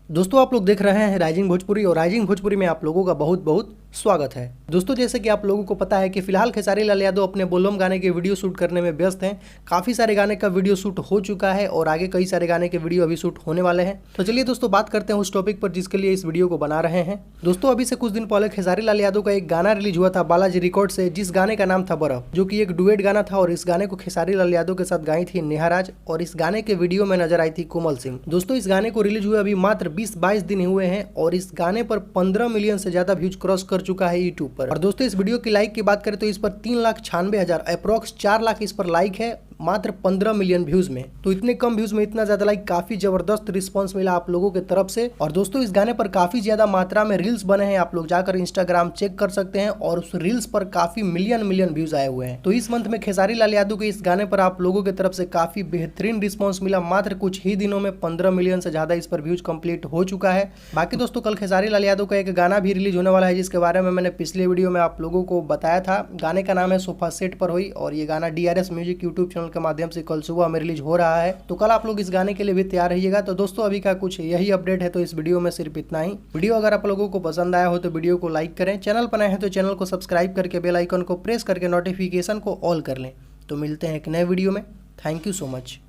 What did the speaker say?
दोस्तों आप लोग देख रहे हैं राइजिंग भोजपुरी और राइजिंग भोजपुरी में आप लोगों का बहुत बहुत स्वागत है। दोस्तों जैसे कि आप लोगों को पता है कि फिलहाल खेसारी लाल यादव अपने बोलबम गाने के वीडियो शूट करने में व्यस्त हैं। काफ़ी सारे गाने का वीडियो शूट हो चुका है और आगे कई सारे गाने के वीडियो अभी शूट होने वाले हैं। तो चलिए दोस्तों बात करते हैं उस टॉपिक पर जिसके लिए इस वीडियो को बना रहे हैं। दोस्तों अभी से कुछ दिन पहले खेसारी लाल यादव का एक गाना रिलीज हुआ था बालाजी रिकॉर्ड से, जिस गाने का नाम था बर्फ, जो कि एक डुएट गाना था और इस गाने को खेसारी लाल यादव के साथ गाई थी नेहा राज और इस गाने के वीडियो में नजर आई थी कोमल सिंह। दोस्तों इस गाने को रिलीज हुए अभी मात्र 20-22 दिन हुए हैं और इस गाने पर 15 मिलियन से ज्यादा व्यूज क्रॉस कर चुका है यूट्यूब पर। और दोस्तों इस वीडियो की लाइक की बात करें तो इस पर 3,96,000 अप्रॉक्स 4 लाख इस पर लाइक है मात्र 15 मिलियन व्यूज में। तो इतने कम व्यूज में इतना ज्यादा लाइक, काफी जबरदस्त रिस्पांस मिला आप लोगों की तरफ से। और दोस्तों इस गाने पर काफी ज्यादा मात्रा में रील्स बने हैं, आप लोग जाकर इंस्टाग्राम चेक कर सकते हैं और उस रील्स पर काफी मिलियन व्यूज आए हुए हैं। तो इस मंथ में खेसारी लाल यादव के इस गाने पर आप लोगों की तरफ से काफी बेहतरीन रिस्पॉन्स मिला। मात्र कुछ ही दिनों में 15 मिलियन से ज्यादा इस पर व्यूज कंप्लीट हो चुका है। बाकी दोस्तों कल खेसारी लाल यादव का एक गाना भी रिलीज होने वाला है, जिसके बारे में मैंने पिछले वीडियो में आप लोगों को बताया था। गाने का नाम है सोफा सेट पर हुई और ये गाना DRS म्यूजिक यूट्यूब चैनल के माध्यम से कल सुबह में रिलीज हो रहा है। तो कल आप लोग इस गाने के लिए भी तैयार रहिएगा। तो दोस्तों अभी का कुछ यही अपडेट है, तो इस वीडियो में सिर्फ इतना ही। वीडियो अगर आप लोगों को पसंद आया हो तो वीडियो को लाइक करें, चैनल पर नए हैं तो चैनल को सब्सक्राइब करके बेल आइकन को प्रेस करके नोटिफिकेशन को ऑल कर लें। तो मिलते हैं एक नए वीडियो में। Thank you so much.